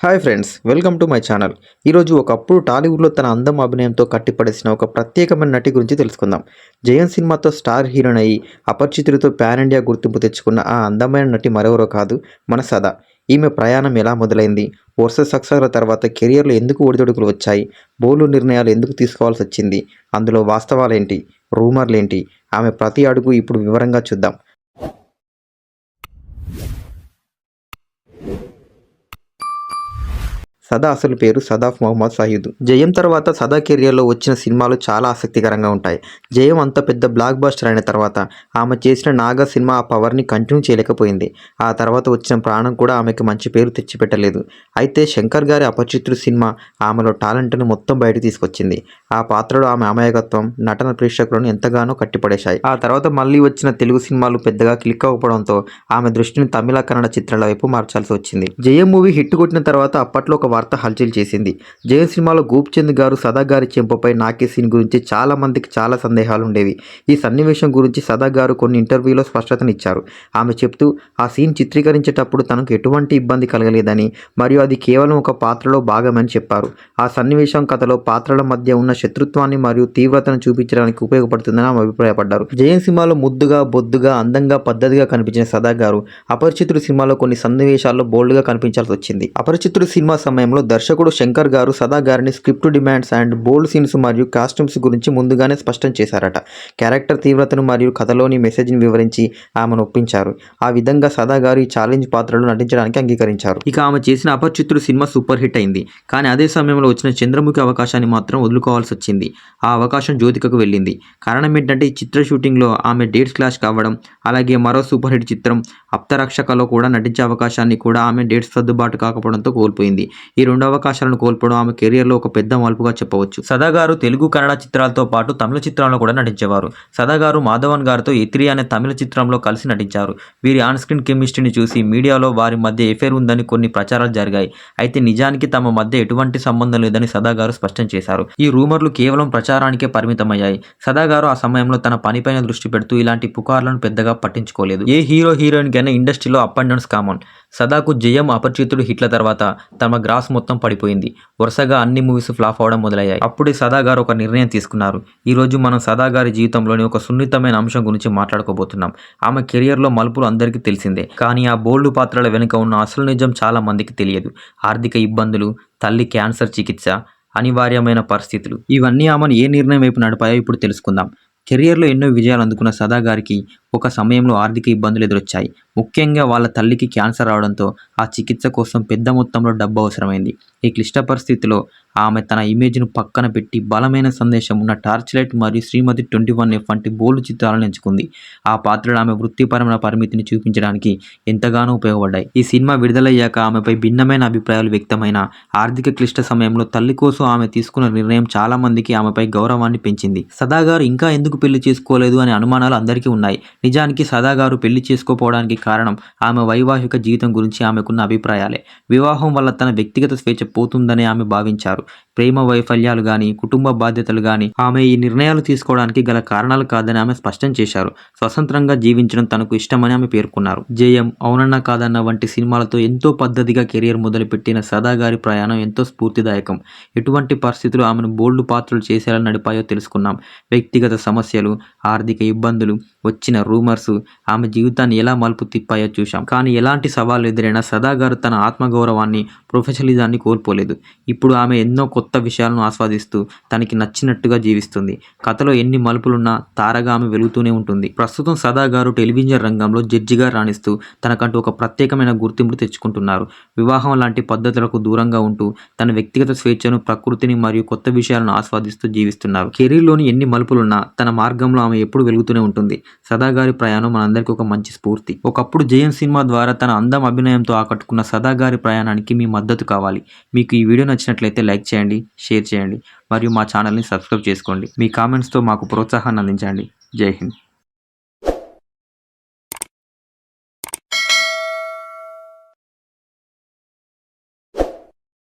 Hi friends, welcome to my channel. ఈరోజు ఒకప్పుడు టాలీవుడ్లో తన అందం అభినయంతో కట్టిపడేసిన ఒక ప్రత్యేకమైన నటి గురించి తెలుసుకుందాం. జయం సినిమాతో స్టార్ హీరోయిన్ అయ్యి అపరిచితుడితో పాన్ ఇండియా గుర్తింపు తెచ్చుకున్న ఆ అందమైన నటి మరెవరో కాదు, మన సదా. ఈమె ప్రయాణం ఎలా మొదలైంది, వరుస సక్సెస్ల తర్వాత కెరియర్లో ఎందుకు ఒడిదొడుకులు వచ్చాయి, బోల్డ్ నిర్ణయాలు ఎందుకు తీసుకోవాల్సి వచ్చింది, అందులో వాస్తవాలేంటి, రూమర్లేంటి, ఆమె ప్రతి అడుగు ఇప్పుడు వివరంగా చూద్దాం. సదా అసలు పేరు సదాఫ్ మొహమ్మద్ సయీద్. జయం తర్వాత సదా కెరియర్లో వచ్చిన సినిమాలు చాలా ఆసక్తికరంగా ఉంటాయి. జయం అంత పెద్ద బ్లాక్ బస్టర్ అయిన తర్వాత ఆమె చేసిన నాగా సినిమా ఆ పవర్ని కంటిన్యూ చేయలేకపోయింది. ఆ తర్వాత వచ్చిన ప్రాణం కూడా ఆమెకు మంచి పేరు తెచ్చిపెట్టలేదు. అయితే శంకర్ గారి అపరిచితుడు సినిమా ఆమెలో టాలెంట్ని మొత్తం బయట తీసుకొచ్చింది. ఆ పాత్రలో ఆమె అమాయకత్వం, నటన ప్రేక్షకులను ఎంతగానో కట్టిపడేశాయి. ఆ తర్వాత మళ్ళీ వచ్చిన తెలుగు సినిమాలు పెద్దగా క్లిక్ అవ్వడంతో ఆమె దృష్టిని తమిళ, కన్నడ చిత్రాల వైపు మార్చాల్సి వచ్చింది. జయం మూవీ హిట్ కొట్టిన తర్వాత అప్పట్లో ఒక వార్త హల్చల్ చేసింది. జయం సినిమాలో గోపిచంద్ గారు సదా గారి చెంపపై నాకే సీన్ గురించి చాలా మందికి చాలా సందేహాలు ఉండేవి. ఈ సన్నివేశం గురించి సదా గారు కొన్ని ఇంటర్వ్యూలో స్పష్టతనిచ్చారు. ఆమె చెప్తూ ఆ సీన్ చిత్రీకరించేటప్పుడు తనకు ఎటువంటి ఇబ్బంది కలగలేదని మరియు అది కేవలం ఒక పాత్రలో భాగమని చెప్పారు. ఆ సన్నివేశం కథలో పాత్రల మధ్య ఉన్న శత్రుత్వాన్ని మరియు తీవ్రతను చూపించడానికి ఉపయోగపడుతుందని ఆమె అభిప్రాయపడ్డారు. జయం సినిమాలో ముద్దుగా, బొద్దుగా, అందంగా, పద్ధతిగా కనిపించిన సదా గారు అపరిచితుడు సినిమాలో కొన్ని సన్నివేశాల్లో బోల్డ్గా కనిపించాల్సి వచ్చింది. అపరిచితుడు సినిమా సమయంలో దర్శకుడు శంకర్ గారు సదా గారిని script demands and bold scenes మరియు కాస్ట్యూమ్స్ గురించి ముందుగానే స్పష్టం చేశారట. క్యారెక్టర్ తీవ్రతను మరియు కథలోని మెసేజ్ని వివరించి ఆమెను ఒప్పించారు. ఆ విధంగా సదా గారు ఈ ఛాలెంజ్ పాత్రలో నటించడానికి అంగీకరించారు. ఇక ఆమె చేసిన అపరిచితుడు సినిమా సూపర్ హిట్ అయింది. కానీ అదే సమయంలో వచ్చిన చంద్రముఖి అవకాశాన్ని మాత్రం వదులుకోవాల్సి వచ్చింది. ఆ అవకాశం జ్యోతికకు వెళ్ళింది. కారణం ఏంటంటే ఈ చిత్ర షూటింగ్లో ఆమె డేట్స్ క్లాష్ కావడం, అలాగే మరో సూపర్ హిట్ చిత్రం అప్తరక్షకలో కూడా నటించే అవకాశాన్ని కూడా ఆమె డేట్స్ సర్దుబాటు కాకపోవడంతో కోల్పోయింది. ఈ రెండు అవకాశాలను కోల్పోవడం ఆమె కెరియర్లో ఒక పెద్ద మలుపుగా చెప్పవచ్చు. సదా గారు తెలుగు, కన్నడ చిత్రాలతో పాటు తమిళ చిత్రాల్లో కూడా నటించేవారు. సదా గారు మాధవన్ గారితో ఎత్రి అనే తమిళ చిత్రంలో కలిసి నటించారు. వీరి ఆన్ స్క్రీన్ కెమిస్ట్రీని చూసి మీడియాలో వారి మధ్య ఎఫైర్ ఉందని కొన్ని ప్రచారాలు జరిగాయి. అయితే నిజానికి తమ మధ్య ఎటువంటి సంబంధం లేదని సదా గారు స్పష్టం చేశారు. ఈ రూమర్లు కేవలం ప్రచారానికే పరిమితమయ్యాయి. సదా గారు ఆ సమయంలో తన పనిపైన దృష్టి పెడుతూ ఇలాంటి పుకార్లను పెద్దగా పట్టించుకోలేదు. ఏ హీరో హీరోయిన్ కైనా ఇండస్ట్రీలో అప్ అండ్ డౌన్స్ కామన్. సదాకు జయం, అపరిచితుడు హిట్ల తర్వాత తమ గ్రాస్ మొత్తం పడిపోయింది. వరుసగా అన్ని మూవీస్ ఫ్లాప్ అవడం మొదలయ్యాయి. అప్పుడే సదా గారు ఒక నిర్ణయం తీసుకున్నారు. ఈరోజు మనం సదా గారి జీవితంలోని ఒక సున్నితమైన అంశం గురించి మాట్లాడుకోబోతున్నాం. ఆమె కెరియర్లో మలుపులు అందరికీ తెలిసిందే. కానీ ఆ బోల్డ్ పాత్రల వెనుక ఉన్న అసలు నిజం చాలా మందికి తెలియదు. ఆర్థిక ఇబ్బందులు, తల్లి క్యాన్సర్ చికిత్స, అనివార్యమైన పరిస్థితులు, ఇవన్నీ ఆమెను ఏ నిర్ణయం వైపు నడిపాయో ఇప్పుడు తెలుసుకుందాం. కెరియర్లో ఎన్నో విజయాలు అందుకున్న సదా గారికి ఒక సమయంలో ఆర్థిక ఇబ్బందులు ఎదురొచ్చాయి. ముఖ్యంగా వాళ్ళ తల్లికి క్యాన్సర్ రావడంతో ఆ చికిత్స కోసం పెద్ద మొత్తంలో డబ్బు అవసరమైంది. ఈ క్లిష్ట పరిస్థితిలో ఆమె తన ఇమేజ్ను పక్కన పెట్టి బలమైన సందేశం ఉన్న టార్చ్ లైట్ మరియు శ్రీమతి 21F వంటి బోల్డ్ చిత్రాలను ఎంచుకుంది. ఆ పాత్రలు ఆమె వృత్తిపరమైన పరిమితిని చూపించడానికి ఎంతగానో ఉపయోగపడ్డాయి. ఈ సినిమా విడుదలయ్యాక ఆమెపై భిన్నమైన అభిప్రాయాలు వ్యక్తమైన ఆర్థిక క్లిష్ట సమయంలో తల్లి కోసం ఆమె తీసుకున్న నిర్ణయం చాలా మందికి ఆమెపై గౌరవాన్ని పెంచింది. సదా గారు ఇంకా ఎందుకు పెళ్లి చేసుకోలేదు అనే అనుమానాలు అందరికీ ఉన్నాయి. నిజానికి సదా గారు పెళ్లి చేసుకోపోవడానికి కారణం ఆమె వైవాహిక జీవితం గురించి ఆమెకున్న అభిప్రాయాలే. వివాహం వల్ల తన వ్యక్తిగత స్వేచ్ఛ పోతుందని ఆమె భావించారు. ప్రేమ వైఫల్యాలు కానీ, కుటుంబ బాధ్యతలు కానీ ఆమె ఈ నిర్ణయాలు తీసుకోవడానికి గల కారణాలు కాదని ఆమె స్పష్టం చేశారు. స్వతంత్రంగా జీవించడం తనకు ఇష్టమని ఆమె పేర్కొన్నారు. జయం, అవునన్నా కాదన్న వంటి సినిమాలతో ఎంతో పద్ధతిగా కెరియర్ మొదలుపెట్టిన సదా గారి ప్రయాణం ఎంతో స్ఫూర్తిదాయకం. ఎటువంటి పరిస్థితులు ఆమెను బోల్డ్ పాత్రలు చేసేలా నడిపాయో తెలుసుకున్నాం. వ్యక్తిగత సమస్యలు, ఆర్థిక ఇబ్బందులు, వచ్చిన రూమర్స్ ఆమె జీవితాన్ని ఎలా మలుపు తిప్పాయో చూశాం. కానీ ఎలాంటి సవాళ్ళు ఎదురైనా సదా గారు తన ఆత్మగౌరవాన్ని, ప్రొఫెషనలిజాన్ని కోల్పోలేదు. ఇప్పుడు ఆమె ఎన్నో కొత్త విషయాలను ఆస్వాదిస్తూ తనకి నచ్చినట్టుగా జీవిస్తుంది. కథలో ఎన్ని మలుపులున్నా తారగా ఆమె వెలుగుతూనే ఉంటుంది. ప్రస్తుతం సదా గారు టెలివిజన్ రంగంలో జడ్జిగా రాణిస్తూ తనకంటూ ఒక ప్రత్యేకమైన గుర్తింపు తెచ్చుకుంటున్నారు. వివాహం లాంటి పద్ధతులకు దూరంగా ఉంటూ తన వ్యక్తిగత స్వేచ్ఛను, ప్రకృతిని మరియు కొత్త విషయాలను ఆస్వాదిస్తూ జీవిస్తున్నారు. కెరీర్లోని ఎన్ని మలుపులున్నా తన మార్గంలో ఆమె ఎప్పుడు వెలుగుతూనే ఉంటుంది. సదా గారి ప్రయాణం మనందరికీ ఒక మంచి స్ఫూర్తి. ఒకప్పుడు జయం సినిమా ద్వారా తన అందం, అభినయంతో ఆకట్టుకున్న సదా గారి ప్రయాణానికి మీ మద్దతు కావాలి. మీకు ఈ వీడియో నచ్చినట్లయితే లైక్ చేయండి, షేర్ చేయండి మరియు మా ఛానల్ని సబ్స్క్రైబ్ చేసుకోండి. మీ కామెంట్స్తో మాకు ప్రోత్సాహాన్ని అందించండి. జై హింద్.